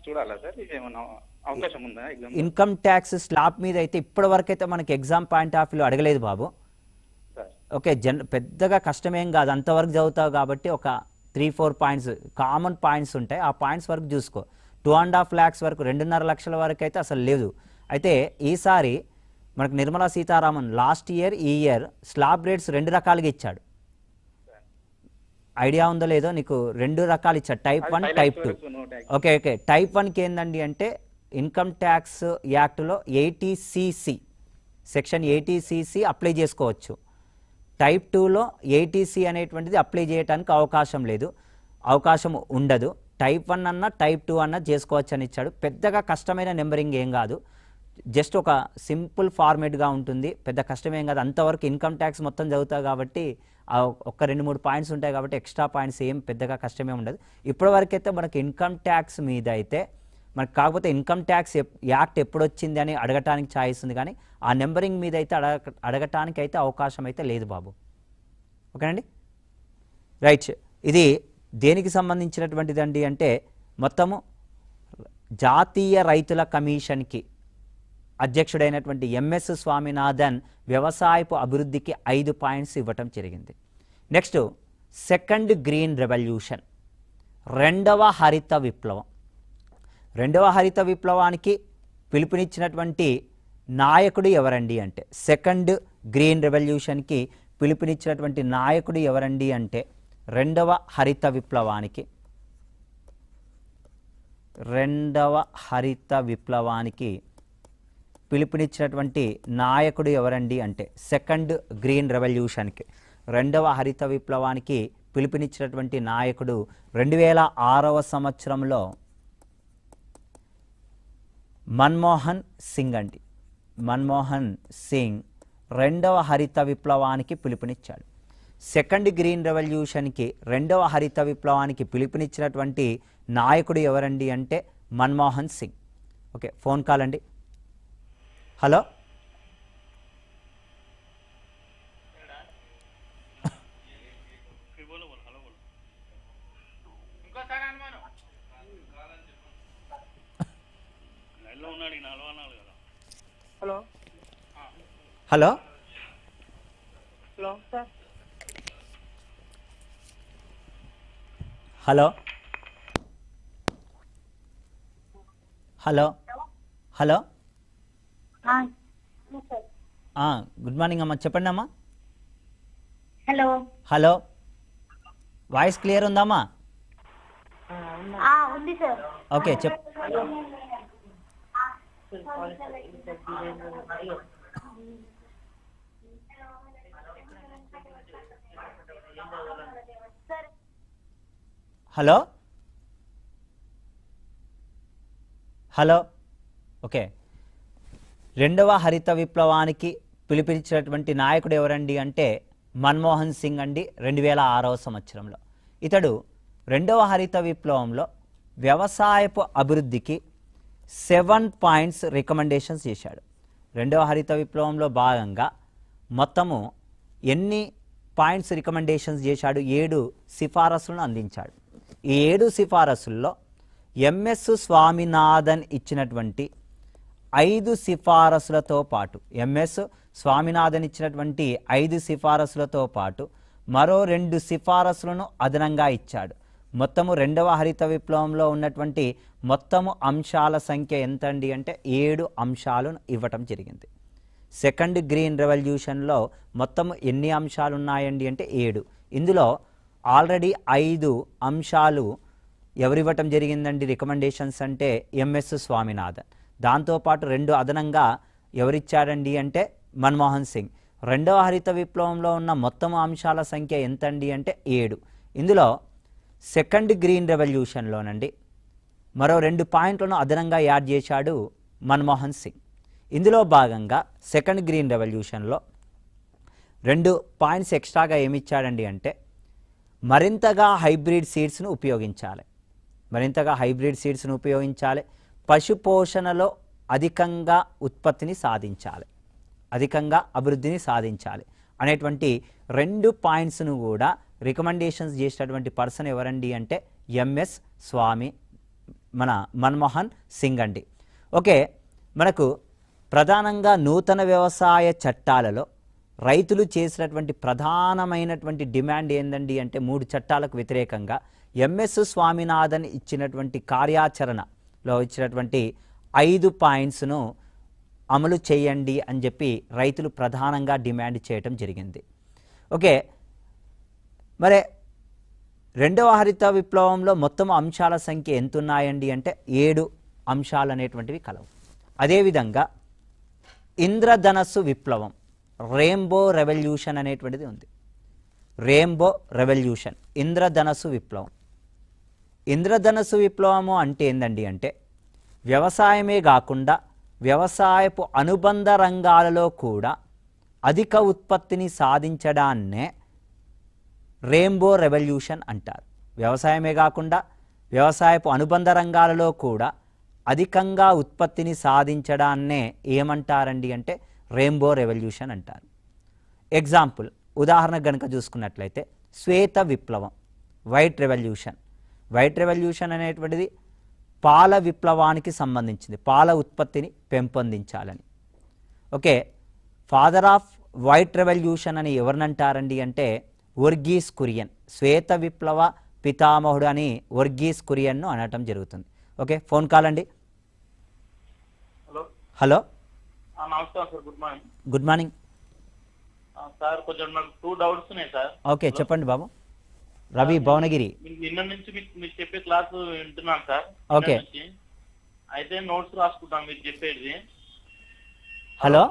చూడాలా సార్? ఇదేమన్నా అవకాశం ఉందా ఎగ్జామ్? ఇన్కమ్ ట్యాక్స్ స్లాబ్ మీద అయితే ఇప్పటి వరకు అయితే మనకి ఎగ్జామ్ పాయింట్ ఆఫ్ వ్యూ అడగలేదు బాబు. సార్ ఓకే, పెద్దగా కష్టమేం కాదు, అంతవరకు చదువుతావు కాబట్టి ఒక 3-4 పాయింట్స్ కామన్ పాయింట్స్ ఉంటాయి, ఆ పాయింట్స్ వరకు చూసుకో. 2.5 lakhs వరకు, 2.5 లక్షల వరకు అయితే అసలు లేదు. అయితే ఈసారి మనకు నిర్మలా సీతారామన్ లాస్ట్ ఇయర్ ఈ ఇయర్ స్లాబ్ రేట్స్ 2 రకాలుగా ఇచ్చాడు. ఐడియా ఉందో లేదో నీకు? 2 రకాలు ఇచ్చాడు, type 1 type 2. Okay okay, type 1కి ఏందండి అంటే ఇన్కమ్ ట్యాక్స్ యాక్ట్లో 80cc సెక్షన్ 80cc అప్లై చేసుకోవచ్చు. టైప్ 2లో 80C అనేటువంటిది అప్లై చేయడానికి అవకాశం లేదు, అవకాశం ఉండదు. టైప్ 1 అన్న టైప్ 2 అన్న చేసుకోవచ్చు అని ఇచ్చాడు. పెద్దగా కష్టమైన నెంబరింగ్ ఏం కాదు, జస్ట్ ఒక సింపుల్ ఫార్మేట్గా ఉంటుంది, పెద్ద కష్టమేం కాదు. అంతవరకు ఇన్కమ్ ట్యాక్స్ మొత్తం చదువుతావు కాబట్టి ఒక 2-3 పాయింట్స్ ఉంటాయి కాబట్టి ఎక్స్ట్రా పాయింట్స్ ఏం పెద్దగా కష్టమే ఉండదు. ఇప్పటివరకైతే మనకి ఇన్కమ్ ట్యాక్స్ మీద అయితే మనకు, కాకపోతే ఇన్కమ్ ట్యాక్స్ యాక్ట్ ఎప్పుడు వచ్చింది అని అడగటానికి ఛాయిస్ ఉంది, కానీ ఆ నెంబరింగ్ మీద అయితే అడగటానికి అయితే అవకాశం అయితే లేదు బాబు. ఓకేనండి, రైట్. ఇది దేనికి సంబంధించినటువంటిదండి అంటే మొత్తము జాతీయ రైతుల కమిషన్కి అధ్యక్షుడైనటువంటి ఎంఎస్ స్వామినాథన్ వ్యవసాయపు అభివృద్ధికి 5 పాయింట్స్ ఇవ్వటం జరిగింది. నెక్స్ట్, సెకండ్ గ్రీన్ రెవల్యూషన్, రెండవ హరిత విప్లవం. రెండవ హరిత విప్లవానికి పిలుపునిచ్చినటువంటి నాయకుడు ఎవరండి అంటే, సెకండ్ గ్రీన్ రెవల్యూషన్కి పిలుపునిచ్చినటువంటి నాయకుడు ఎవరండి అంటే, రెండవ హరిత విప్లవానికి పిలుపునిచ్చినటువంటి నాయకుడు ఎవరండి అంటే, సెకండ్ గ్రీన్ రెవల్యూషన్కి, రెండవ హరిత విప్లవానికి పిలుపునిచ్చినటువంటి నాయకుడు 2006వ సంవత్సరంలో మన్మోహన్ సింగ్ అండి. మన్మోహన్ సింగ్ రెండవ హరిత విప్లవానికి పిలుపునిచ్చాడు. సెకండ్ గ్రీన్ రెవల్యూషన్కి, రెండవ హరిత విప్లవానికి పిలుపునిచ్చినటువంటి నాయకుడు ఎవరండి అంటే Manmohan Singh. Okay, phone call అండి. Hello, hello hello hello sir, hello hello hello good morning అమ్మా, చెప్పండి అమ్మా. హలో హలో, వాయిస్ క్లియర్ ఉందమ్మా? ఉంది sir. Okay, hello hello. Okay, రెండవ హరిత విప్లవానికి పిలుపునిచ్చినటువంటి నాయకుడు ఎవరండి అంటే మన్మోహన్ సింగ్ అండి, 2006వ సంవత్సరంలో. ఇతడు రెండవ హరిత విప్లవంలో వ్యవసాయపు అభివృద్ధికి 7 పాయింట్స్ రికమెండేషన్స్ చేశాడు. రెండవ హరిత విప్లవంలో భాగంగా మొత్తము ఎన్ని పాయింట్స్ రికమెండేషన్స్ చేశాడు? 7 సిఫారసులను అందించాడు. ఈ 7 సిఫారసుల్లో ఎంఎస్ స్వామినాథన్ ఇచ్చినటువంటి 5 సిఫారసులతో పాటు, ఎంఎస్ స్వామినాథన్ ఇచ్చినటువంటి 5 సిఫారసులతో పాటు మరో 2 సిఫారసులను అదనంగా ఇచ్చాడు. మొత్తము రెండవ హరిత విప్లవంలో ఉన్నటువంటి మొత్తము అంశాల సంఖ్య ఎంత అండి అంటే 7 అంశాలను ఇవ్వటం జరిగింది. సెకండ్ గ్రీన్ రెవల్యూషన్లో మొత్తం ఎన్ని అంశాలు ఉన్నాయండి అంటే 7. ఇందులో ఆల్రెడీ 5 అంశాలు ఎవరివ్వటం జరిగిందండి రికమెండేషన్స్ అంటే ఎంఎస్ స్వామినాథన్. దాంతోపాటు 2 అదనంగా ఎవరిచ్చారండి అంటే మన్మోహన్ సింగ్. రెండవ హరిత విప్లవంలో ఉన్న మొత్తం అంశాల సంఖ్య ఎంతండి అంటే 7. ఇందులో సెకండ్ గ్రీన్ రెవల్యూషన్లోనండి మరో 2 పాయింట్లను అదనంగా యాడ్ చేశాడు మన్మోహన్ సింగ్. ఇందులో భాగంగా సెకండ్ గ్రీన్ రెవల్యూషన్లో 2 పాయింట్స్ ఎక్స్ట్రాగా ఏమిచ్చాడండి అంటే మరింతగా హైబ్రిడ్ సీడ్స్ను ఉపయోగించాలి, పశుపోషణలో అధికంగా ఉత్పత్తిని సాధించాలి, అధికంగా అభివృద్ధిని సాధించాలి అనేటువంటి 2 పాయింట్స్ను కూడా రికమెండేషన్స్ చేసినటువంటి పర్సన్ ఎవరండి అంటే ఎంఎస్ మన మన్మోహన్ సింగ్ అండి. ఓకే, మనకు ప్రధానంగా నూతన వ్యవసాయ చట్టాలలో రైతులు చేసినటువంటి ప్రధానమైనటువంటి డిమాండ్ ఏందండి అంటే 3 చట్టాలకు వ్యతిరేకంగా ఎంఎస్ స్వామినాథన్ ఇచ్చినటువంటి కార్యాచరణలో ఇచ్చినటువంటి 5 పాయింట్స్ను అమలు చేయండి అని చెప్పి రైతులు ప్రధానంగా డిమాండ్ చేయటం జరిగింది. ఓకే, మరి రెండవ హరిత విప్లవంలో మొత్తం అంశాల సంఖ్య ఎంత ఉన్నాయండి అంటే 7 అంశాలు అనేటువంటివి కలవు. అదేవిధంగా ఇంద్రధనస్సు విప్లవం, రెయిన్బో రెవల్యూషన్ అనేటువంటిది ఉంది. రెయిన్బో రెవల్యూషన్, ఇంద్రధనస్సు విప్లవం. ఇంద్రధనస్సు విప్లవము అంటే ఏందండి అంటే వ్యవసాయమే కాకుండా వ్యవసాయపు అనుబంధ రంగాలలో కూడా అధిక ఉత్పత్తిని సాధించడాన్నే రెయిన్బో రెవల్యూషన్ అంటారు. వ్యవసాయమే కాకుండా వ్యవసాయపు అనుబంధ రంగాలలో కూడా అధికంగా ఉత్పత్తిని సాధించడాన్నే ఏమంటారండి అంటే రెయిన్బో రెవల్యూషన్ అంటారు. ఎగ్జాంపుల్, ఉదాహరణ కనుక చూసుకున్నట్లయితే శ్వేత విప్లవం, వైట్ రెవల్యూషన్. వైట్ రెవల్యూషన్ అనేటువంటిది పాల విప్లవానికి సంబంధించింది, పాల ఉత్పత్తిని పెంపొందించాలని. Okay, father of white revolution అని ఎవరినంటారండి అంటే వర్గీస్ కురియన్, శ్వేత విప్లవ పితామహుడు అని వర్గీస్ కురియన్ను అనటం జరుగుతుంది. ఓకే, ఫోన్ కాల్ అండి. హలో హలో, నమస్కారం sir, good morning. Good morning sir, కొంచెం నాకు 2 డౌట్స్ ఉన్నాయి సార్. ఓకే, చెప్పండి బాబు. రవి భువనగిరి. నిన్న నుంచి మీరు చెప్పే క్లాసు వింటున్నాను సార్. ఓకే. నిన్న నుంచి. అయితే నోట్స్ రాసుకుంటాం మీరు చెప్పేది. Hello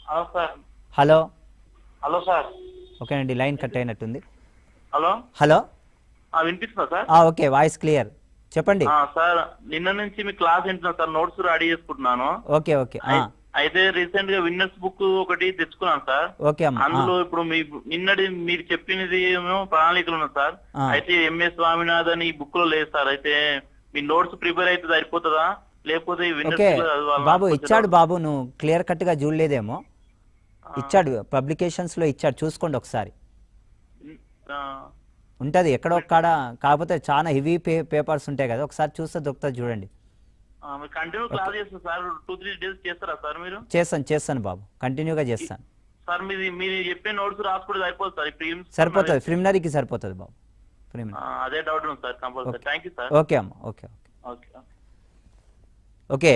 hello sir. Hello hello sir. ఓకేనండి, లైన్ కట్ అయినట్టుంది. హలో హలో, వినిపిస్తుందా సార్? ఓకే, వాయిస్ క్లియర్, చెప్పండి. సార్, నిన్న నుంచి మీ క్లాస్ వింటున్నాను సార్, నోట్స్ రెడీ చేసుకుంటున్నాను. ఓకే ఓకే, అయితే రీసెంట్ గా విన్నర్స్ బుక్ ఒకటి తెచ్చుకున్నాను సార్. ఓకే అమ్మా. అందులో ఇప్పుడు నిన్నటి మీరు చెప్పినది ఏమో ప్రణాళికలు ఉన్నాయి సార్. అయితే ఎంఎస్ స్వామినాథన్ ఈ బుక్ లో లేదు సార్. అయితే మీ నోట్స్ ప్రిపేర్ అయితే సరిపోతుందా, లేకపోతే ఓకే బాబు, ఇచ్చాడు బాబు, నువ్వు క్లియర్ కట్ గా చూడలేదేమో. ఇచ్చాడు, పబ్లికేషన్స్ లో ఇచ్చాడు, చూసుకోండి ఒకసారి. ఉంటది ఎక్కడో ఒక్కడ, కాకపోతే చాలా హెవీ పేపర్స్ ఉంటాయి కదా, ఒకసారి చూస్తే దొరుకుతుంది, చూడండి. కంటిన్యూ క్లాస్ చేస్తాను సార్. 2-3 డేస్ చేస్తారా సార్ మీరు? చేస్తాను బాబు, కంటిన్యూగా చేస్తాను సార్. మీరు చెప్పే నోట్స్ రాసుకుంటే సరిపోతుంది సార్. సరిపోతుంది, ప్రిలిమినరీకి సరిపోతుంది బాబు. అదే డౌట్ ఉంది sir, compulsory. Thank you sir. Okay అమ్మ, ఓకే ఓకే ఓకే.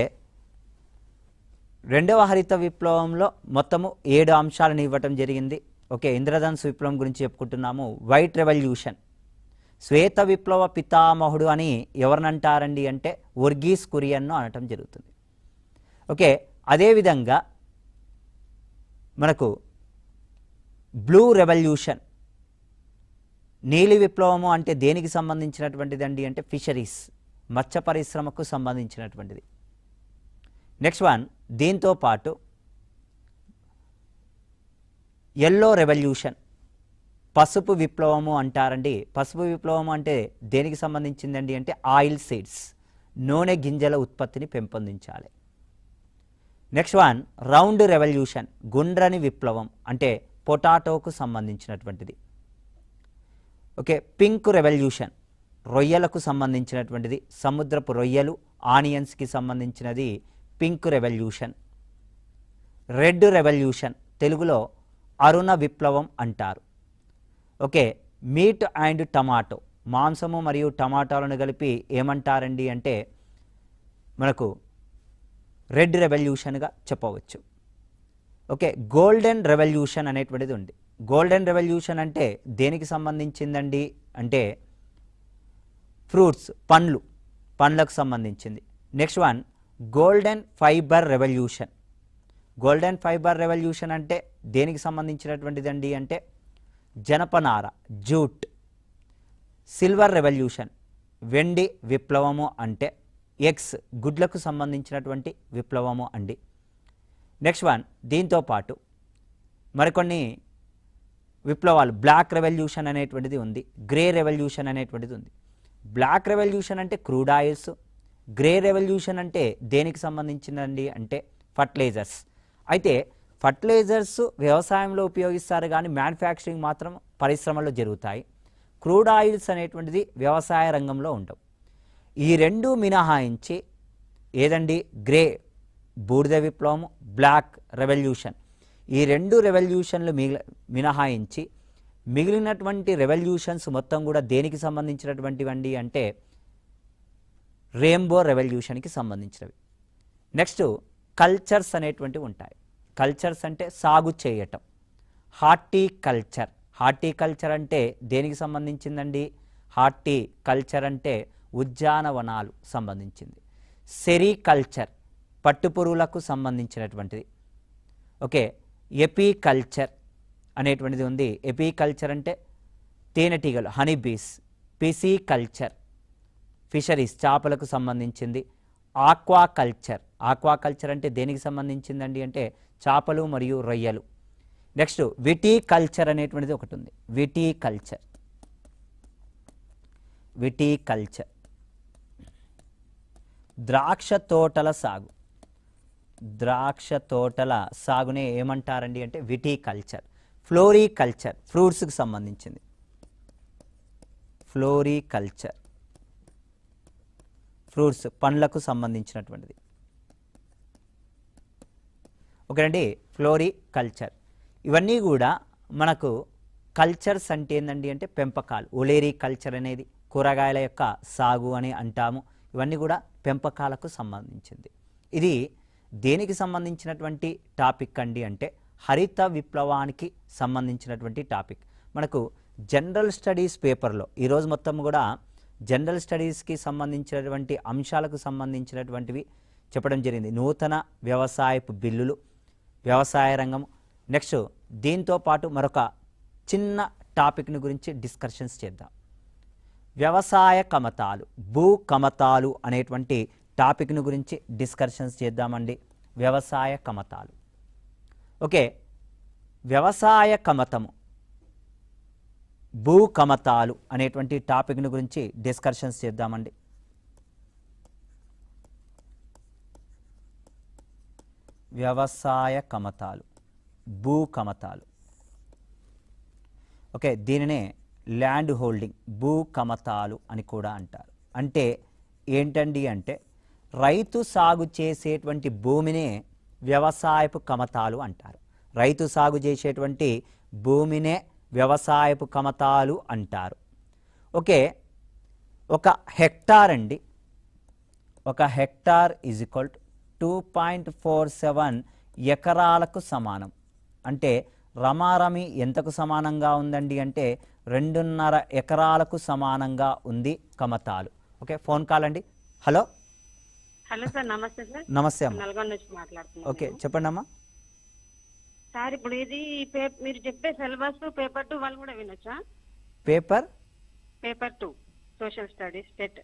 రెండవ హరిత విప్లవంలో మొత్తము 7 అంశాలను ఇవ్వటం జరిగింది. ఓకే, ఇంద్రధనుస్సు విప్లవం గురించి చెప్పుకుంటున్నాము. వైట్ రెవల్యూషన్, శ్వేత విప్లవ పితామహుడు అని ఎవరినంటారండి అంటే వర్గీస్ కురియన్ను అనటం జరుగుతుంది. ఓకే, అదేవిధంగా మనకు బ్లూ రెవల్యూషన్, నీలి విప్లవము అంటే దేనికి సంబంధించినటువంటిదండి అంటే ఫిషరీస్, మత్స్య పరిశ్రమకు సంబంధించినటువంటిది. నెక్స్ట్ వన్, దీంతో పాటు ఎల్లో రెవల్యూషన్, పసుపు విప్లవము అంటారండి. పసుపు విప్లవము అంటే దేనికి సంబంధించిందండి అంటే ఆయిల్ సీడ్స్, నూనె గింజల ఉత్పత్తిని పెంపొందించాలి. నెక్స్ట్ వన్, రౌండ్ రెవల్యూషన్, గుండ్రని విప్లవం అంటే పొటాటోకు సంబంధించినటువంటిది. ఓకే, పింక్ రెవల్యూషన్, రొయ్యలకు సంబంధించినటువంటిది, సముద్రపు రొయ్యలు, ఆనియన్స్కి సంబంధించినది పింక్ రెవల్యూషన్. రెడ్ రెవల్యూషన్, తెలుగులో అరుణ విప్లవం అంటారు. ఓకే, మీట్ అండ్ టమాటో, మాంసము మరియు టమాటాలను కలిపి ఏమంటారండి అంటే మనకు రెడ్ రెవల్యూషన్గా చెప్పవచ్చు. ఓకే, గోల్డెన్ రెవల్యూషన్ అనేటువంటిది ఉంది. గోల్డెన్ రెవల్యూషన్ అంటే దేనికి సంబంధించిందండి అంటే ఫ్రూట్స్, పండ్లకు సంబంధించింది. Next one, golden fibre revolution. Golden fibre revolution అంటే దేనికి సంబంధించినటువంటిదండి అంటే జనపనార, జూట్. సిల్వర్ రెవల్యూషన్, వెండి విప్లవము అంటే ఎగ్స్, గుడ్లకు సంబంధించినటువంటి విప్లవము అండి. నెక్స్ట్ వన్, దీంతో పాటు మరికొన్ని విప్లవాలు, బ్లాక్ రెవల్యూషన్ అనేటువంటిది ఉంది, గ్రే రెవల్యూషన్ అనేటువంటిది ఉంది. బ్లాక్ రెవల్యూషన్ అంటే క్రూడ్ ఆయిల్స్, గ్రే రెవల్యూషన్ అంటే దేనికి సంబంధించిందండి అంటే ఫర్టిలైజర్స్. అయితే ఫర్టిలైజర్స్ వ్యవసాయంలో ఉపయోగిస్తారు కానీ మ్యానుఫ్యాక్చరింగ్ మాత్రం పరిశ్రమల్లో జరుగుతాయి. క్రూడ్ ఆయిల్స్ అనేటువంటిది వ్యవసాయ రంగంలో ఉండవు. ఈ రెండు మినహాయించి ఏదండి గ్రే బూడిద విప్లవం, బ్లాక్ రెవల్యూషన్, ఈ రెండు రెవల్యూషన్లు మినహాయించి మిగిలినటువంటి రెవల్యూషన్స్ మొత్తం కూడా దేనికి సంబంధించినటువంటివండి అంటే రెయిన్బో రెవల్యూషన్కి సంబంధించినవి. నెక్స్ట్ కల్చర్స్ అనేటువంటివి ఉంటాయి. కల్చర్స్ అంటే సాగు చేయటం. హార్టికల్చర్, హార్టికల్చర్ అంటే దేనికి సంబంధించిందండి? హార్టికల్చర్ అంటే ఉద్యానవనాలు సంబంధించింది. సెరికల్చర్ పట్టుపురుగులకు సంబంధించినటువంటిది. ఓకే, ఎపికల్చర్ అనేటువంటిది ఉంది. ఎపికల్చర్ అంటే తేనెటీగలు, హనీ బీస్. పిసికల్చర్ ఫిషరీస్, చేపలకు సంబంధించింది. ఆక్వాకల్చర్, ఆక్వాకల్చర్ అంటే దేనికి సంబంధించిందండి అంటే చేపలు మరియు రొయ్యలు. నెక్స్ట్ విటికల్చర్ అనేటువంటిది ఒకటి ఉంది. విటికల్చర్, విటికల్చర్ ద్రాక్ష తోటల సాగు. ద్రాక్ష తోటల సాగునే ఏమంటారండి అంటే విటికల్చర్. ఫ్లోరికల్చర్ ఫ్రూట్స్కి సంబంధించింది. ఫ్లోరికల్చర్ ఫ్రూట్స్ పండ్లకు సంబంధించినటువంటిది. ఓకేనండి, ఫ్లోరికల్చర్. ఇవన్నీ కూడా మనకు కల్చర్స్ అంటే ఏంటండి అంటే పెంపకాలు. ఒలేరీ కల్చర్ అనేది కూరగాయల యొక్క సాగు అని అంటాము. ఇవన్నీ కూడా పెంపకాలకు సంబంధించింది. ఇది దేనికి సంబంధించినటువంటి టాపిక్ అండి అంటే హరిత విప్లవానికి సంబంధించినటువంటి టాపిక్. మనకు జనరల్ స్టడీస్ పేపర్లో ఈరోజు మొత్తం కూడా జనరల్ స్టడీస్కి సంబంధించినటువంటి అంశాలకు సంబంధించినటువంటివి చెప్పడం జరిగింది. నూతన వ్యవసాయపు బిల్లులు, వ్యవసాయ రంగం. నెక్స్ట్ దీంతో పాటు మరొక చిన్న టాపిక్ని గురించి డిస్కషన్స్ చేద్దాం. వ్యవసాయ కమతాలు, భూ కమతాలు అనేటువంటి టాపిక్ను గురించి డిస్కషన్స్ చేద్దామండి. వ్యవసాయ కమతాలు. ఓకే, వ్యవసాయ కమతము, భూ కమతాలు అనేటువంటి టాపిక్ను గురించి డిస్కషన్స్ చేద్దామండి. వ్యవసాయ కమతాలు, భూ కమతాలు. ఓకే, దీనినే ల్యాండ్ హోల్డింగ్, భూ కమతాలు అని కూడా అంటారు. అంటే ఏంటండి అంటే రైతు సాగు చేసేటువంటి భూమినే వ్యవసాయపు కమతాలు అంటారు. రైతు సాగు చేసేటువంటి భూమినే వ్యవసాయపు కమతాలు అంటారు. ఓకే, ఒక హెక్టార్ అండి, ఒక హెక్టార్ ఈజ్ ఈక్వల్ టు 2.47 ఎకరాలకు సమానం. అంటే రమారమి ఎంతకు సమానంగా ఉందండి అంటే 2.5 ఎకరాలకు సమానంగా ఉంది కమతాలు. ఓకే, ఫోన్ కాల్ అండి. హలో హలో సార్, నమస్తే సార్. నమస్తే అమ్మ. నల్గొండ నుంచి మాట్లాడుతున్నాను. ఓకే, చెప్పండి అమ్మా. సార్ ఇప్పుడు ఇది మీరు చెప్పే సిలబస్ పేపర్ 2 వాళ్ళు కూడా వినొచ్చా? Paper 2 social studies TET.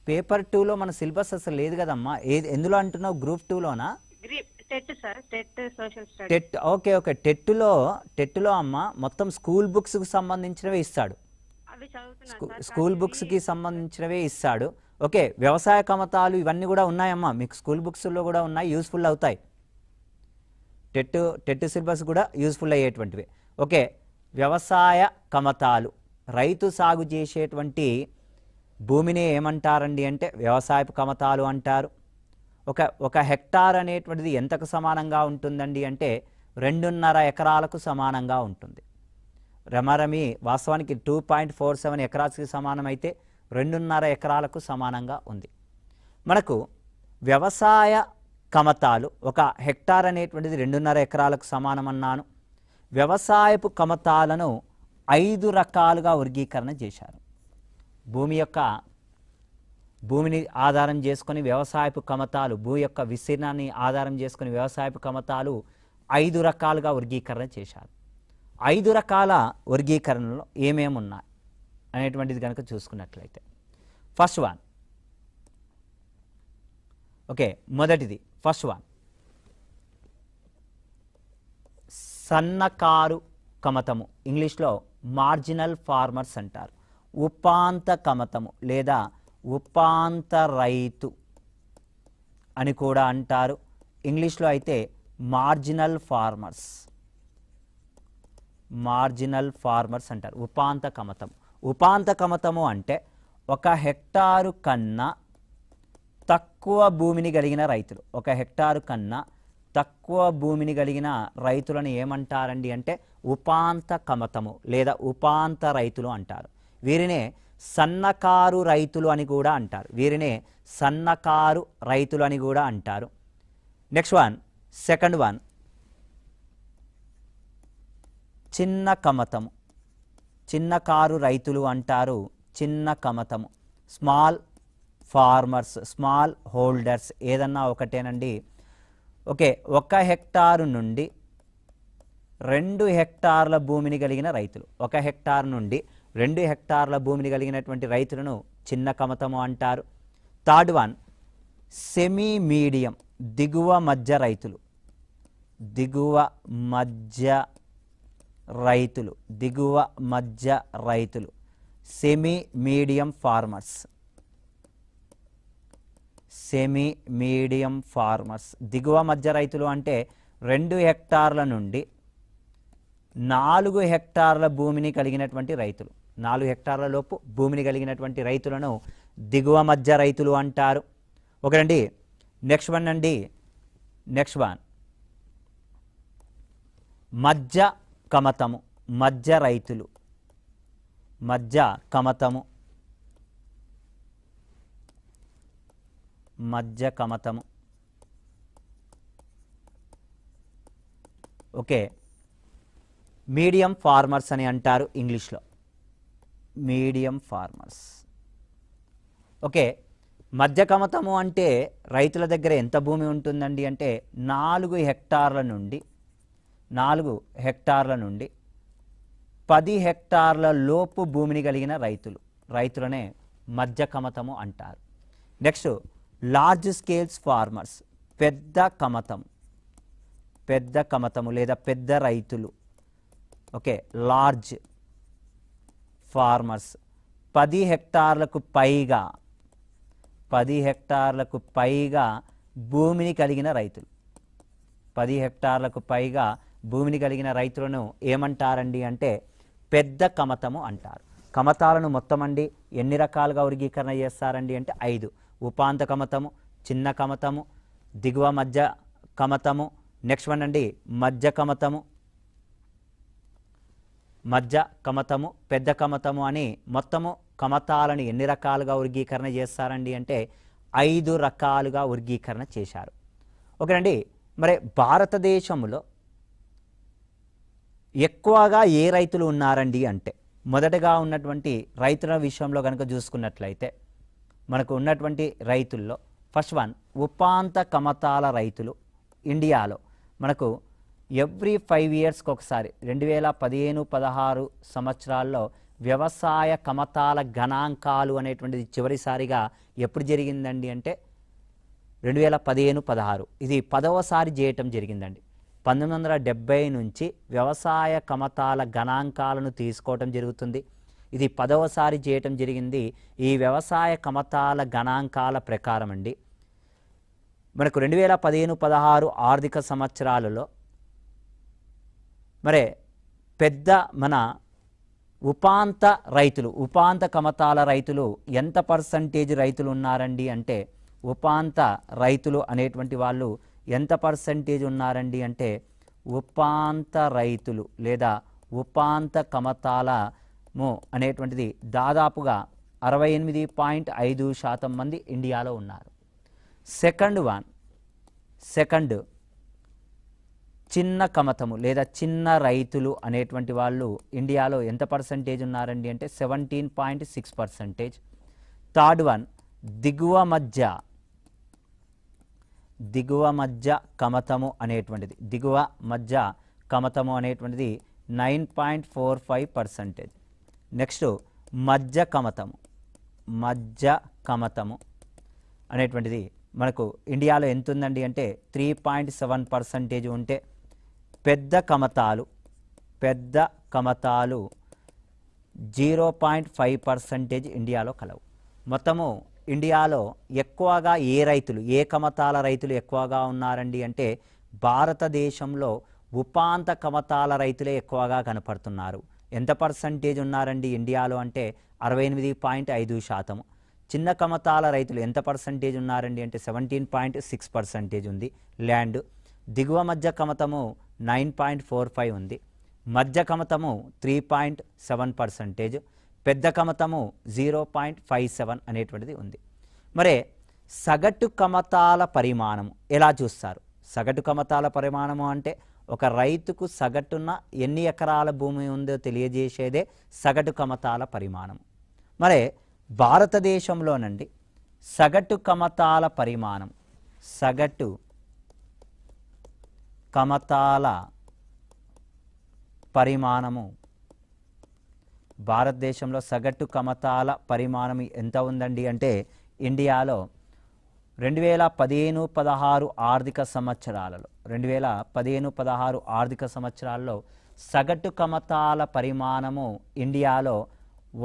Paper 2లో మన సిలబస్ అసలు లేదు కదమ్మా. ఎందులో అంటున్నావు? గ్రూప్ 2లోనా? TET sir, TET social studies. TET. Okay okay, టెట్లో అమ్మ మొత్తం స్కూల్ బుక్స్కి సంబంధించినవే ఇస్తాడు. అవి చదువుతున్నాను సార్. స్కూల్ బుక్స్కి సంబంధించినవే ఇస్తాడు. ఓకే, వ్యవసాయ కమతాలు ఇవన్నీ కూడా ఉన్నాయమ్మా, మీకు స్కూల్ బుక్స్లో కూడా ఉన్నాయి, యూస్ఫుల్ అవుతాయి. టెట్ సిలబస్ కూడా యూస్ఫుల్ అయ్యేటువంటివి. ఓకే, వ్యవసాయ కమతాలు, రైతు సాగు చేసేటువంటి భూమిని ఏమంటారండి అంటే వ్యవసాయపు కమతాలు అంటారు. ఒక హెక్టార్ అనేటువంటిది ఎంతకు సమానంగా ఉంటుందండి అంటే 2.5 ఎకరాలకు సమానంగా ఉంటుంది. రమారమి వాస్తవానికి 2.47 ఎకరాలకి సమానమైతే 2.5 ఎకరాలకు సమానంగా ఉంది. మనకు వ్యవసాయ కమతాలు, ఒక హెక్టార్ అనేటువంటిది 2.5 ఎకరాలకు సమానమన్నాను. వ్యవసాయపు కమతాలను 5 రకాలుగా వర్గీకరణ చేశారు. భూమిని ఆధారం చేసుకొని వ్యవసాయపు కమతాలు, భూ యొక్క విస్తీర్ణాన్ని ఆధారం చేసుకొని వ్యవసాయపు కమతాలు 5 రకాలుగా వర్గీకరణ చేశారు. 5 రకాల వర్గీకరణలో ఏమేమి ఉన్నాయి అనేటువంటిది కనుక చూసుకున్నట్లయితే ఫస్ట్ వన్. ఓకే, మొదటిది ఫస్ట్ వన్ సన్నకారు కమతము, ఇంగ్లీష్లో మార్జినల్ ఫార్మర్స్ అంటారు. ఉపాంత కమతము లేదా ఉపాంత రైతు అని కూడా అంటారు. ఇంగ్లీష్లో అయితే మార్జినల్ ఫార్మర్స్, మార్జినల్ ఫార్మర్స్ అంటారు. ఉపాంత కమతం, ఉపాంత కమతము అంటే 1 హెక్టారు కన్నా తక్కువ భూమిని కలిగిన రైతులు, 1 హెక్టారు కన్నా తక్కువ భూమిని కలిగిన రైతులను ఏమంటారండి అంటే ఉపాంత కమతము లేదా ఉపాంత రైతులు అంటారు. వీరినే సన్నకారు రైతులు అని కూడా అంటారు. వీరినే సన్నకారు రైతులు అని కూడా అంటారు. నెక్స్ట్ వన్, సెకండ్ వన్, చిన్న కమతము. చిన్నకారు రైతులు అంటారు చిన్న కమతము. స్మాల్ ఫార్మర్స్, స్మాల్ హోల్డర్స్ ఏదన్నా ఒకటేనండి. ఓకే, 1 హెక్టారు నుండి 2 హెక్టార్ల భూమిని కలిగిన రైతులు, 1 హెక్టార్ నుండి 2 హెక్టార్ల భూమిని కలిగినటువంటి రైతులను చిన్న కమతము అంటారు. థర్డ్ వన్, సెమీ మీడియం, దిగువ మధ్య రైతులు. దిగువ మధ్య రైతులు, దిగువ మధ్య రైతులు, semi medium farmers. Semi medium farmers, దిగువ మధ్య రైతులు అంటే 2 హెక్టార్ల నుండి 4 హెక్టార్ల భూమిని కలిగినటువంటి రైతులు, 4 హెక్టార్ల లోపు భూమిని కలిగినటువంటి రైతులను దిగువ మధ్య రైతులు అంటారు. ఓకేనండి. నెక్స్ట్ వన్ అండి, నెక్స్ట్ వన్, మధ్య కమతము, మధ్య రైతులు, మధ్య కమతము, మధ్య కమతము. ఓకే, మీడియం ఫార్మర్స్ అని అంటారు ఇంగ్లీష్లో, మీడియం ఫార్మర్స్. ఓకే, మధ్య కమతము అంటే రైతుల దగ్గర ఎంత భూమి ఉంటుందండి అంటే 4 హెక్టార్ల నుండి 10 హెక్టార్ల లోపు భూమిని కలిగిన రైతులనే మధ్య కమతము అంటారు. నెక్స్ట్, లార్జ్ స్కేల్స్ ఫార్మర్స్, పెద్ద కమతము, పెద్ద కమతము లేదా పెద్ద రైతులు. ఓకే, లార్జ్ ఫార్మర్స్, 10 హెక్టార్లకు పైగా 10 హెక్టార్లకు పైగా భూమిని కలిగిన రైతులు, 10 హెక్టార్లకు పైగా భూమిని కలిగిన రైతులను ఏమంటారండి అంటే పెద్ద కమతము అంటారు. కమతాలను మొత్తం అండి ఎన్ని రకాలుగా వర్గీకరణ చేస్తారండి అంటే 5: ఉపాంత కమతము, చిన్న కమతము, దిగువ మధ్య కమతము, నెక్స్ట్ వన్ అండి మధ్య కమతము, మధ్య కమతము, పెద్ద కమతము అని మొత్తము కమతాలను ఎన్ని రకాలుగా వర్గీకరణ చేస్తారండి అంటే 5 రకాలుగా వర్గీకరణ చేశారు. ఓకేనండి. మరి భారతదేశంలో ఎక్కువగా ఏ రైతులు ఉన్నారండి అంటే మొదటగా ఉన్నటువంటి రైతుల విషయంలో కనుక చూసుకున్నట్లయితే మనకు ఉన్నటువంటి రైతుల్లో ఫస్ట్ వన్ ఉపాంత కమతాల రైతులు. ఇండియాలో మనకు ఎవ్రీ 5 ఇయర్స్కి ఒకసారి 2015-16 సంవత్సరాల్లో వ్యవసాయ కమతాల గణాంకాలు అనేటువంటిది చివరిసారిగా ఎప్పుడు జరిగిందండి అంటే 2015-16. ఇది 10వసారి చేయటం జరిగిందండి. 1970 నుంచి వ్యవసాయ కమతాల గణాంకాలను తీసుకోవటం జరుగుతుంది. ఇది 10వసారి చేయటం జరిగింది. ఈ వ్యవసాయ కమతాల గణాంకాల ప్రకారం అండి మనకు 2015-16 ఆర్థిక సంవత్సరాలలో మరి పెద్ద మన ఉపాంత రైతులు, ఉపాంత కమతాల రైతులు ఎంత పర్సంటేజ్ రైతులు ఉన్నారండి అంటే ఉపాంత రైతులు అనేటువంటి వాళ్ళు ఎంత పర్సంటేజ్ ఉన్నారండి అంటే ఉపాంత రైతులు లేదా ఉపాంత కమతాలము అనేటువంటిది దాదాపుగా 68.5% మంది ఇండియాలో ఉన్నారు. సెకండ్ చిన్న కమతము లేదా చిన్న రైతులు అనేటువంటి వాళ్ళు ఇండియాలో ఎంత పర్సంటేజ్ ఉన్నారండి అంటే 17.6%. థర్డ్ వన్ దిగువ మధ్య కమతము అనేటువంటిది, దిగువ మధ్య కమతము అనేటువంటిది 9.45%. నెక్స్ట్ మధ్య కమతము అనేటువంటిది మనకు ఇండియాలో ఎంత ఉందండి అంటే 3.7% ఉంటే పెద్ద కమతాలు 0.5% ఇండియాలో కలవు. మొత్తము ఇండియాలో ఎక్కువగా ఏ కమతాల రైతులు ఎక్కువగా ఉన్నారండి అంటే భారతదేశంలో ఉపాంత కమతాల రైతులే ఎక్కువగా కనపడుతున్నారు. ఎంత పర్సంటేజ్ ఉన్నారండి ఇండియాలో అంటే 68.5%. చిన్న కమతాల రైతులు ఎంత పర్సంటేజ్ ఉన్నారండి అంటే 17.6% ఉంది ల్యాండ్. దిగువ మధ్య కమతము 9.45 ఉంది. మధ్య కమతము 3.7%, పెద్ద కమతము 0.57 అనేటువంటిది ఉంది. మరే సగటు కమతాల పరిమాణము ఎలా చూస్తారు? సగటు కమతాల పరిమాణము అంటే ఒక రైతుకు సగటున ఎన్ని ఎకరాల భూమి ఉందో తెలియజేసేదే సగటు కమతాల పరిమాణం. మరే భారతదేశంలోనండి సగటు కమతాల పరిమాణం, సగటు కమతాల పరిమాణము, భారతదేశంలో సగటు కమతాల పరిమాణం ఎంత ఉందండి అంటే ఇండియాలో 2015-16 ఆర్థిక సంవత్సరాలలో 2015-16 ఆర్థిక సంవత్సరాల్లో సగటు కమతాల పరిమాణము ఇండియాలో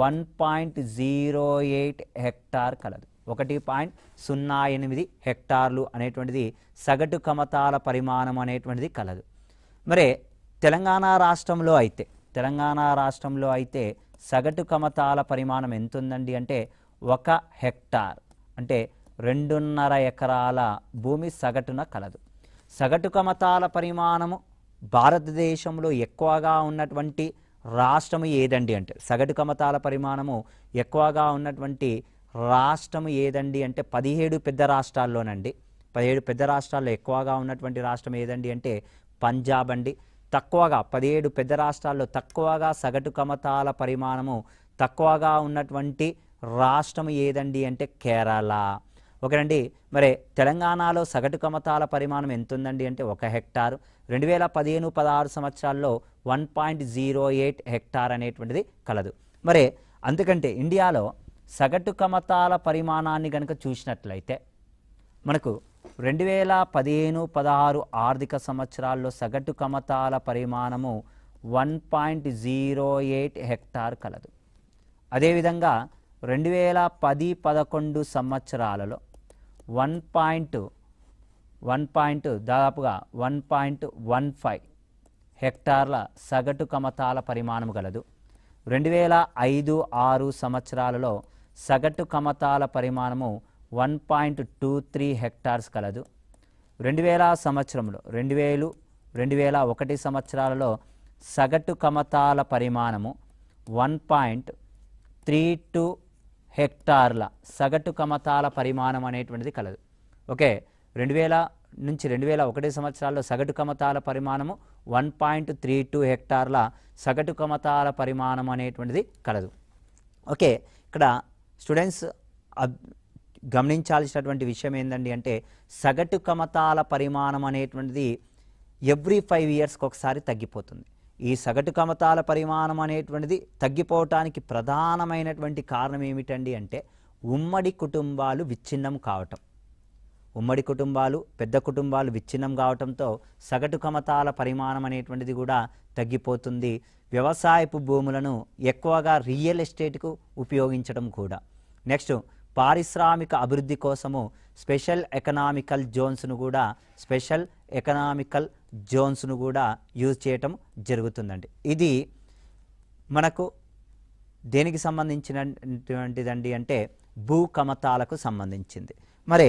1.08 హెక్టార్ కలదు. 1.08 హెక్టార్లు అనేటువంటిది సగటు కమతాల పరిమాణం అనేటువంటిది కలదు. మరి తెలంగాణ రాష్ట్రంలో అయితే సగటు కమతాల పరిమాణం ఎంత ఉందండి అంటే 1 హెక్టార్ అంటే 2.5 ఎకరాల భూమి సగటున కలదు. సగటు కమతాల పరిమాణము భారతదేశంలో ఎక్కువగా ఉన్నటువంటి రాష్ట్రము ఏదండి అంటే, సగటు కమతాల పరిమాణము ఎక్కువగా ఉన్నటువంటి రాష్ట్రము ఏదండి అంటే 17 పెద్ద రాష్ట్రాల్లోనండి. 17 పెద్ద రాష్ట్రాల్లో ఎక్కువగా ఉన్నటువంటి రాష్ట్రం ఏదండి అంటే పంజాబ్ అండి. తక్కువగా 17 పెద్ద రాష్ట్రాల్లో తక్కువగా సగటు కమతాల పరిమాణము తక్కువగా ఉన్నటువంటి రాష్ట్రం ఏదండి అంటే కేరళ. ఓకేనండి. మరి తెలంగాణలో సగటు కమతాల పరిమాణం ఎంత ఉందండి అంటే 1 హెక్టారు. 2015-16 సంవత్సరాల్లో 1.08 హెక్టార్ అనేటువంటిది కలదు. మరి అందుకంటే ఇండియాలో సగటు కమతాల పరిమాణాన్ని కనుక చూసినట్లయితే మనకు 2015-16 ఆర్థిక సంవత్సరాల్లో సగటు కమతాల పరిమాణము 1.08 హెక్టార్ కలదు. అదేవిధంగా 2010-11 సంవత్సరాలలో దాదాపుగా 1.15 హెక్టార్ల సగటు కమతాల పరిమాణం గలదు. 2005-6 సంవత్సరాలలో సగటు కమతాల పరిమాణము 1.23 హెక్టార్స్ కలదు. 2000 సంవత్సరంలో 2001 సంవత్సరాలలో సగటు కమతాల పరిమాణము 1.32 హెక్టార్ల సగటు కమతాల పరిమాణం అనేటువంటిది కలదు. ఓకే, 2000 నుంచి 2001 సంవత్సరాల్లో సగటు కమతాల పరిమాణము 1.32 హెక్టార్ల సగటు కమతాల పరిమాణం అనేటువంటిది కలదు. ఓకే, ఇక్కడ స్టూడెంట్స్ గమనించాల్సినటువంటి విషయం ఏంటండి అంటే సగటు కమతాల పరిమాణం అనేటువంటిది ఎవ్రీ 5 ఇయర్స్కి ఒకసారి తగ్గిపోతుంది. ఈ సగటు కమతాల పరిమాణం అనేటువంటిది తగ్గిపోవటానికి ప్రధానమైనటువంటి కారణం ఏమిటండి అంటే ఉమ్మడి కుటుంబాలు విచ్ఛిన్నం కావటం. ఉమ్మడి కుటుంబాలు, పెద్ద కుటుంబాలు విచ్ఛిన్నం కావటంతో సగటు కమతాల పరిమాణం అనేటువంటిది కూడా తగ్గిపోతుంది. వ్యవసాయపు భూములను ఎక్కువగా రియల్ ఎస్టేట్కు ఉపయోగించడం కూడా. నెక్స్ట్, పారిశ్రామిక అభివృద్ధి కోసము స్పెషల్ ఎకనామికల్ జోన్స్ను కూడా యూజ్ చేయటం జరుగుతుందండి. ఇది మనకు దేనికి సంబంధించినటువంటిదండి అంటే భూ కమతాలకు సంబంధించింది. మరి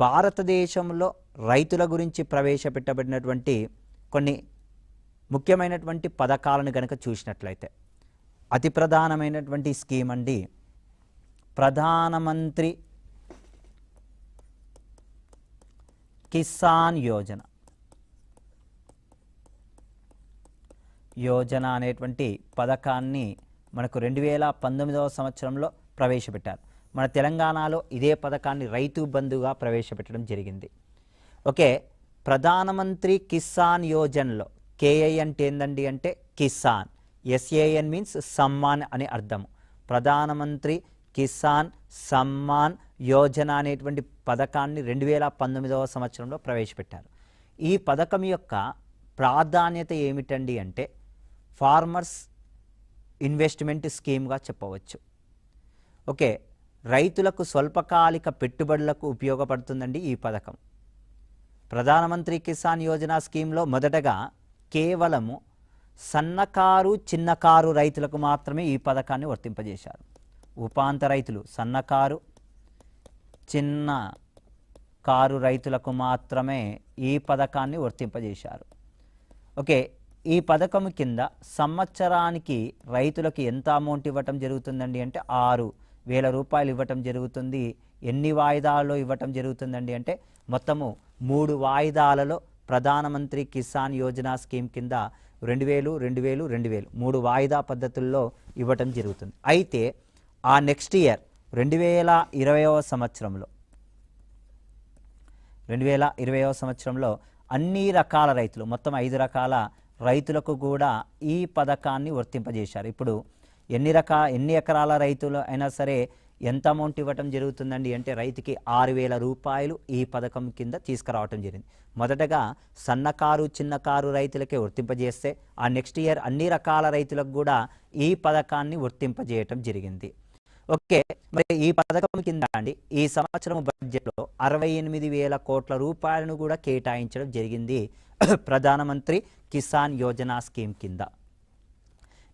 భారతదేశంలో రైతుల గురించి ప్రవేశపెట్టబడినటువంటి కొన్ని ముఖ్యమైనటువంటి పథకాలను కనుక చూసినట్లయితే అతి ప్రధానమైనటువంటి స్కీమ్ అండి ప్రధానమంత్రి కిసాన్ యోజన అనేటువంటి పథకాన్ని మనకు 2019వ సంవత్సరంలో ప్రవేశపెట్టారు. మన తెలంగాణలో ఇదే పథకాన్ని రైతు బంధుగా ప్రవేశపెట్టడం జరిగింది. ఓకే, ప్రధానమంత్రి కిసాన్ యోజనలో కేఐ అంటే ఏందండి అంటే కిసాన్, ఎస్ఏఎన్ మీన్స్ సమ్మాన్ అని అర్థము. ప్రధానమంత్రి కిసాన్ సమ్మాన్ యోజన అనేటువంటి పథకాన్ని 2019వ సంవత్సరంలో ప్రవేశపెట్టారు. ఈ పథకం యొక్క ప్రాధాన్యత ఏమిటండి అంటే ఫార్మర్స్ ఇన్వెస్ట్మెంట్ స్కీమ్గా చెప్పవచ్చు. ఓకే, రైతులకు స్వల్పకాలిక పెట్టుబడులకు ఉపయోగపడుతుందండి ఈ పథకం. ప్రధానమంత్రి కిసాన్ యోజన స్కీమ్లో మొదటగా కేవలము సన్నకారు చిన్నకారు రైతులకు మాత్రమే ఈ పథకాన్ని వర్తింపజేశారు. ఉపాంత రైతులు, సన్నకారు చిన్న కారు రైతులకు మాత్రమే ఈ పథకాన్ని వర్తింపజేశారు. ఓకే, ఈ పథకం కింద సంవత్సరానికి రైతులకు ఎంత అమౌంట్ ఇవ్వటం జరుగుతుందండి అంటే 6,000 రూపాయలు ఇవ్వటం జరుగుతుంది. ఎన్ని వాయిదాల్లో ఇవ్వటం జరుగుతుందండి అంటే మొత్తము 3 వాయిదాలలో ప్రధానమంత్రి కిసాన్ యోజన స్కీమ్ కింద 2,000, 2,000, 2,000 3 వాయిదా పద్ధతుల్లో ఇవ్వటం జరుగుతుంది. అయితే ఆ నెక్స్ట్ ఇయర్ 2020వ సంవత్సరంలో అన్ని రకాల రైతులు, మొత్తం 5 రకాల రైతులకు కూడా ఈ పథకాన్ని వర్తింపజేశారు. ఇప్పుడు ఎన్ని ఎకరాల రైతులు అయినా సరే ఎంత అమౌంట్ ఇవ్వటం జరుగుతుందండి అంటే రైతుకి 6,000 రూపాయలు ఈ పథకం కింద తీసుకురావటం జరిగింది. మొదటగా సన్నకారు చిన్నకారు రైతులకే వర్తింపజేస్తే ఆ నెక్స్ట్ ఇయర్ అన్ని రకాల రైతులకు కూడా ఈ పథకాన్ని వర్తింపజేయటం జరిగింది. ఓకే, మరి ఈ పథకం కింద అండి ఈ సంవత్సరం బడ్జెట్లో 68,000 కోట్ల రూపాయలను కూడా కేటాయించడం జరిగింది ప్రధానమంత్రి కిసాన్ యోజన స్కీమ్ కింద.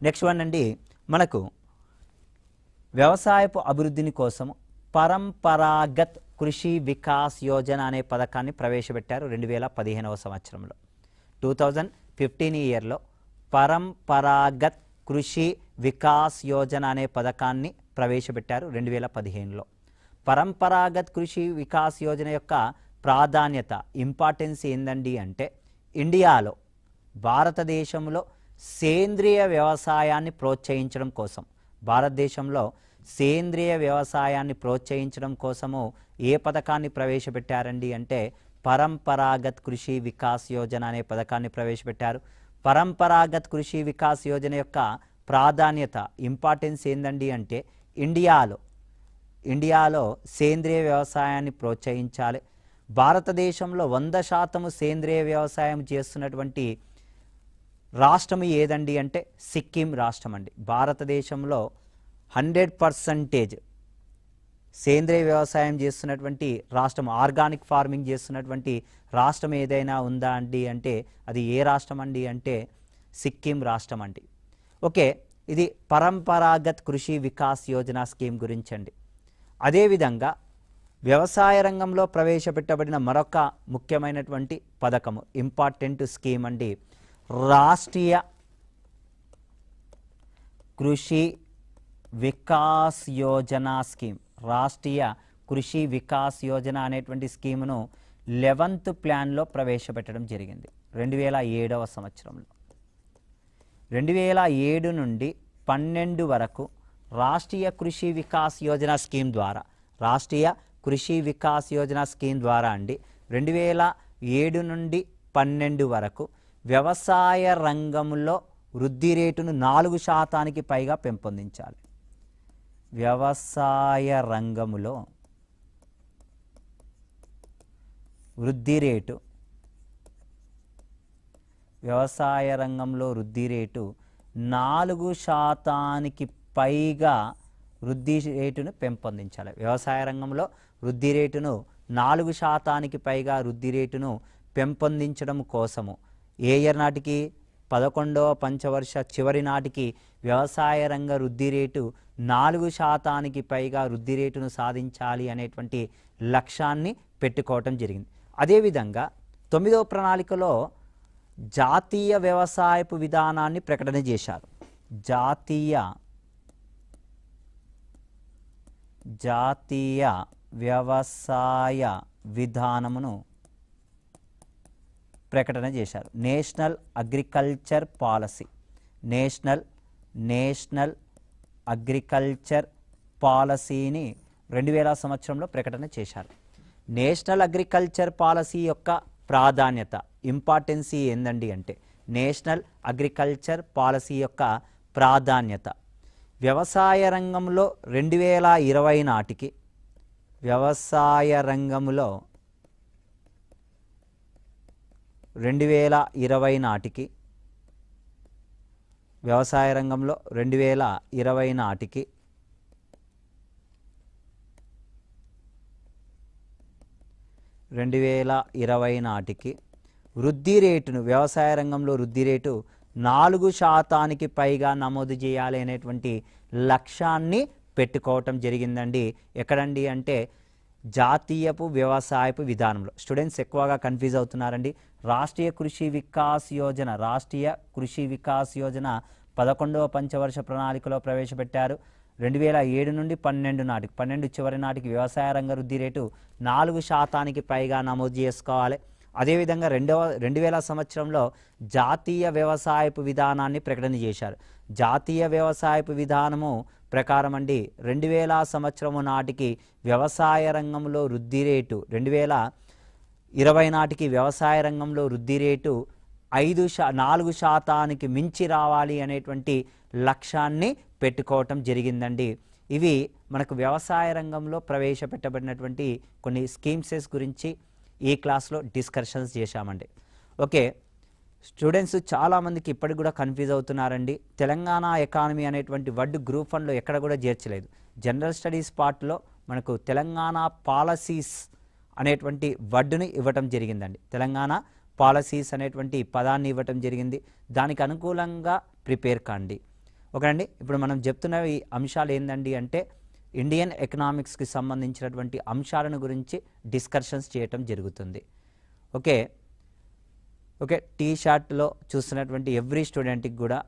నెక్స్ట్ వన్ అండి, మనకు వ్యవసాయపు అభివృద్ధిని కోసం పరంపరాగత్ కృషి వికాస్ యోజన అనే పథకాన్ని ప్రవేశపెట్టారు 2015వ సంవత్సరంలో. 2015 ఇయర్లో పరంపరాగత్ కృషి వికాస్ యోజన అనే పథకాన్ని ప్రవేశపెట్టారు 2015లో. పరంపరాగత్ కృషి వికాస్ యోజన యొక్క ప్రాధాన్యత, ఇంపార్టెన్స్ ఏందండి అంటే ఇండియాలో, భారతదేశంలో సేంద్రియ వ్యవసాయాన్ని ప్రోత్సహించడం కోసం, భారతదేశంలో సేంద్రియ వ్యవసాయాన్ని ప్రోత్సహించడం కోసము ఏ పథకాన్ని ప్రవేశపెట్టారండి అంటే పరంపరాగత్ కృషి వికాస్ యోజన అనే పథకాన్ని ప్రవేశపెట్టారు. పరంపరాగత్ కృషి వికాస్ యోజన యొక్క ప్రాధాన్యత, ఇంపార్టెన్స్ ఏందండి అంటే ఇండియాలో సేంద్రియ వ్యవసాయాన్ని ప్రోత్సహించాలి. భారతదేశంలో 100% సేంద్రియ వ్యవసాయం చేస్తున్నటువంటి రాష్ట్రం ఏదండి అంటే సిక్కిం రాష్ట్రం అండి. భారతదేశంలో 100% సేంద్రియ వ్యవసాయం చేస్తున్నటువంటి రాష్ట్రం, ఆర్గానిక్ ఫార్మింగ్ చేస్తున్నటువంటి రాష్ట్రం ఏదైనా ఉందా అండి అంటే అది ఏ రాష్ట్రం అండి అంటే సిక్కిం రాష్ట్రం అండి. ఓకే, ఇది పరంపరాగత్ కృషి వికాస్ యోజన స్కీమ్ గురించి అండి. అదేవిధంగా వ్యవసాయ రంగంలో ప్రవేశపెట్టబడిన మరొక ముఖ్యమైనటువంటి పథకము, ఇంపార్టెంట్ స్కీమ్ అండి, రాష్ట్రీయ కృషి వికాస్ యోజన స్కీమ్. రాష్ట్రీయ కృషి వికాస్ యోజన అనేటువంటి స్కీమును 11th ప్లాన్లో ప్రవేశపెట్టడం జరిగింది 2007వ సంవత్సరంలో. 2007 నుండి 12 వరకు రాష్ట్రీయ కృషి వికాస్ యోజన స్కీమ్ ద్వారా, రాష్ట్రీయ కృషి వికాస్ యోజన స్కీమ్ ద్వారా అండి 2007 నుండి 12 వరకు వ్యవసాయ రంగంలో వృద్ధి రేటును 4% పైగా పెంపొందించాలి. వ్యవసాయ రంగంలో వృద్ధి రేటు, వ్యవసాయ రంగంలో వృద్ధి రేటు 4% పైగా వృద్ధి రేటును పెంపొందించాలి. వ్యవసాయ రంగంలో వృద్ధి రేటును 4% పైగా వృద్ధి రేటును పెంపొందించడం కోసము ఏ ఇయర్ నాటికి 11వ పంచవర్ష చివరి నాటికి వ్యవసాయ రంగ వృద్ధి రేటు 4% పైగా వృద్ధి రేటును సాధించాలి అనేటువంటి లక్ష్యాన్ని పెట్టుకోవటం జరిగింది. అదేవిధంగా 9వ ప్రణాళికలో జాతీయ వ్యవసాయపు విధానాన్ని ప్రకటన చేశారు. జాతీయ వ్యవసాయ విధానమును ప్రకటన చేశారు. National agriculture policy, national agriculture పాలసీని 2000 సంవత్సరంలో ప్రకటన చేశారు. నేషనల్ అగ్రికల్చర్ పాలసీ యొక్క ప్రాధాన్యత, ఇంపార్టెన్స్ ఏందండి అంటే నేషనల్ అగ్రికల్చర్ పాలసీ యొక్క ప్రాధాన్యత వ్యవసాయ రంగంలో 2020 నాటికి, వ్యవసాయ రంగంలో 2020 నాటికి, వ్యవసాయ రంగంలో 2020 నాటికి వృద్ధి రేటును, వ్యవసాయ రంగంలో వృద్ధి రేటు 4% పైగా నమోదు చేయాలి అనేటువంటి లక్ష్యాన్ని పెట్టుకోవటం జరిగిందండి. ఎక్కడండి అంటే జాతీయపు వ్యవసాయపు విధానంలో. స్టూడెంట్స్ ఎక్కువగా కన్ఫ్యూజ్ అవుతున్నారండి. రాష్ట్రీయ కృషి వికాస్ యోజన 11వ పంచవర్ష ప్రణాళికలో ప్రవేశపెట్టారు. 2007 నుండి 12 నాటికి 12 చివరి నాటికి వ్యవసాయ రంగ వృద్ధి రేటు 4% పైగా నమోదు చేసుకోవాలి. అదేవిధంగా 2000 సంవత్సరంలో జాతీయ వ్యవసాయపు విధానాన్ని ప్రకటన చేశారు. జాతీయ వ్యవసాయపు విధానము ప్రకారం అండి 2000 సంవత్సరము నాటికి వ్యవసాయ రంగంలో వృద్ధి రేటు 2020 నాటికి వ్యవసాయ రంగంలో వృద్ధి రేటు 4% మించి రావాలి అనేటువంటి లక్ష్యాన్ని పెట్టుకోవటం జరిగిందండి. ఇవి మనకు వ్యవసాయ రంగంలో ప్రవేశపెట్టబడినటువంటి కొన్ని స్కీమ్సెస్ గురించి ఈ క్లాస్లో డిస్కషన్స్ చేశామండి. ఓకే స్టూడెంట్స్ చాలామందికి ఇప్పటికి కూడా కన్ఫ్యూజ్ అవుతున్నారండి. తెలంగాణ ఎకానమీ అనేటువంటి వర్డ్ గ్రూప్ 1లో ఎక్కడ కూడా చేర్చలేదు. జనరల్ స్టడీస్ పార్ట్లో మనకు తెలంగాణ పాలసీస్ అనేటువంటి వర్డ్ని ఇవ్వటం జరిగిందండి. తెలంగాణ పాలసీస్ అనేటువంటి పదాన్ని ఇవ్వటం జరిగింది. దానికి అనుకూలంగా ప్రిపేర్ కాండి. ఓకేనండి. ఇప్పుడు మనం చెప్తున్న ఈ అంశాలు ఏందండి అంటే ఇండియన్ ఎకనామిక్స్కి సంబంధించినటువంటి అంశాలను గురించి డిస్కషన్స్ చేయటం జరుగుతుంది. ఓకే టీ షార్ట్లో చూస్తున్నటువంటి ఎవ్రీ స్టూడెంట్కి కూడా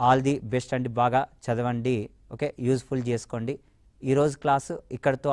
ఆల్ ది బెస్ట్ అండి. బాగా చదవండి. ఓకే యూజ్ఫుల్ చేసుకోండి. ఈరోజు క్లాసు ఇక్కడితో